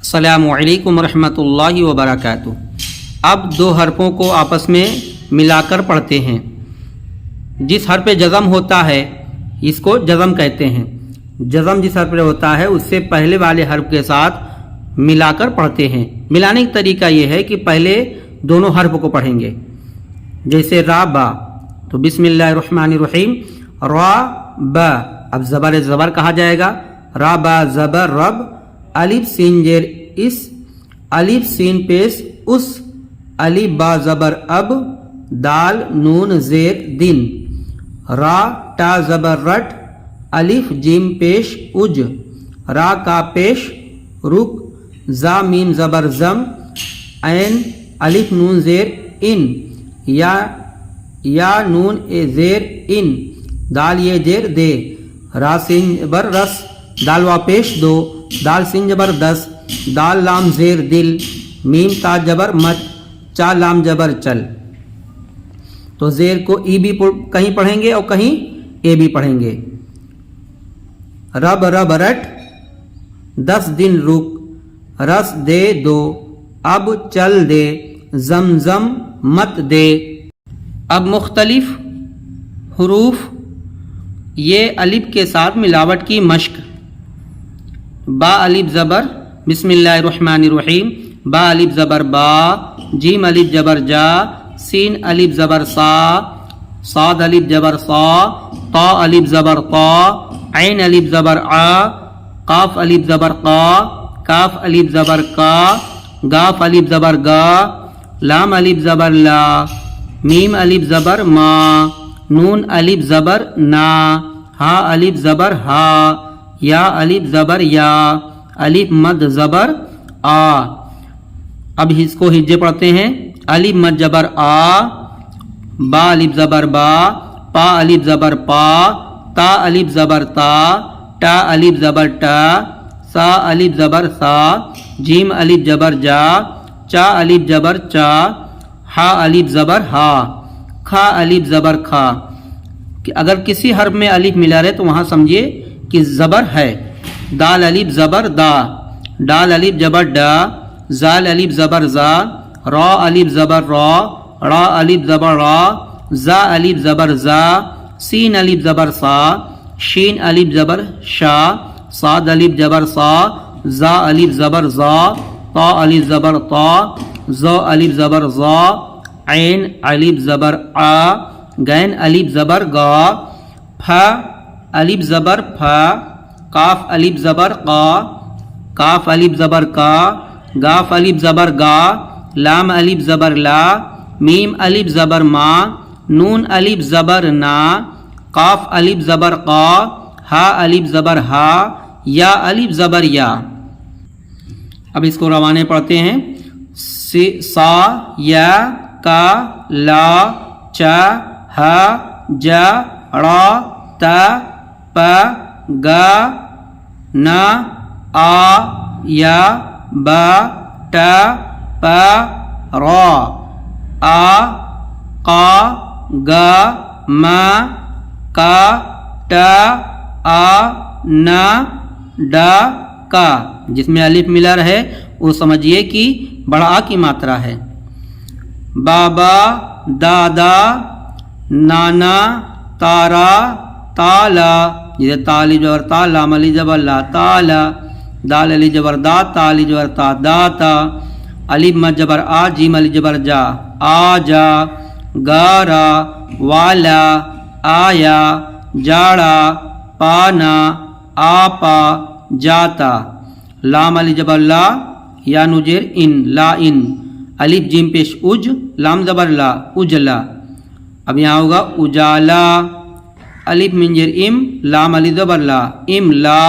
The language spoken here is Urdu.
السلام علیکم ورحمۃ اللہ وبرکاتہ۔ اب دو حرفوں کو آپس میں ملا کر پڑھتے ہیں۔ جس حرف پہ جزم ہوتا ہے اس کو جزم کہتے ہیں۔ جزم جس حرف پہ ہوتا ہے اس سے پہلے والے حرف کے ساتھ ملا کر پڑھتے ہیں۔ ملانے کا طریقہ یہ ہے کہ پہلے دونوں حرف کو پڑھیں گے، جیسے را با، تو بسم اللہ الرحمن الرحیم، را با، اب زبر کہا جائے گا، را با زبر رب، الف سین زیر اس، الف سین پیش اس، الف با زبر اب، دال نون زیر دن، را تا زبر رٹ، الف جیم پیش اج، را کا پیش رک، زا میم زبر زم، عین الف نون زیر ان، یا نون زیر ان، دال یہ زیر دے، را سین جبر رس، دال وا پیش دو، دال سین جبر دس، دال لام زیر دل، میم تا جبر مت، چا لام جبر چل۔ تو زیر کو ای بھی کہیں پڑھیں گے اور کہیں اے بھی پڑھیں گے۔ رب رب رٹ، 10 دن رک، رس دے دو، اب چل دے، زم زم مت دے۔ اب مختلف حروف یہ الف کے ساتھ ملاوٹ کی مشق۔ با الف زبر، بسم اللہ الرحمن الرحیم، با الف زبر با، جیم الف زبر جا، سین الف زبر سا، صاد الف زبر صا، طا الف زبر طا، عین الف زبر آ، قاف الف زبر قا، کاف الف زبر کا، گاف الف زبر گا، لام الف زبر لا، میم الف زبر ما، نون الف زبر نا، ہا الف زبر ہا، یا الف زبر یا، الف مد زبر آ۔ اب اس کو ہجے پڑھتے ہیں۔ الف مد زبر آ، با الف زبر با، پا الف زبر پا، تا الف زبر تا، ٹا الف زبر ٹا، سا الف زبر سا، جیم الف زبر جا، چا الف زبر چا، ہا الف زبر ہا، کھا الف زبر کھا۔ کہ اگر کسی حرف میں الف ملا رہے تو وہاں سمجھیے کہ زبر ہے۔ دال الف زبر دا، ڈال الف زبر ڈا، زال الف زبر زا، را الف زبر را، را الف زبر را، زا الف زبر زا، سین الف زبر سا، شین الف زبر شا، صاد الف زبر سا، زا الف زبر زا، طا الف زبر طا، زا الف زبر زا، عین الف زبر آ، غین الف زبر گا، پھا الف زبر پھا، کاف الف زبر قا، کاف الف زبر کا، گاف الف زبر گا، لام الف زبر لا، میم الف زبر ما، نون الف زبر نا، قاف الف زبر قا، ہا الف زبر ہا، یا الف زبر یا۔ اب اس کو روانے پڑھتے ہیں۔ سا یا کا لا چا ہا جا را تا پا گا نا آ یا با تا پا را آ قا گا ما کا تا آ نا ڈا کا۔ جس میں الف ملا رہے وہ سمجھیے کہ بڑا آ کی ماترا ہے۔ بابا دادا نانا تارا تالا، جیسے تالی جبر تا، لام علی جبر لا تالا، دال علی جبر دا، تالی جبر تا داتا، الف مد جبر آ، جیم علی جبر جا، آ جا، گارا والا، آیا، جاڑا، پانا، آپا، جاتا، لام علی جبر لا، یا نجر ان، لا ان، الف جیم پیش اج، لام زبر لا، اجلا۔ اب یہاں ہوگا اجالا، الف منجر ام، لام علی زبر لا، ام لا۔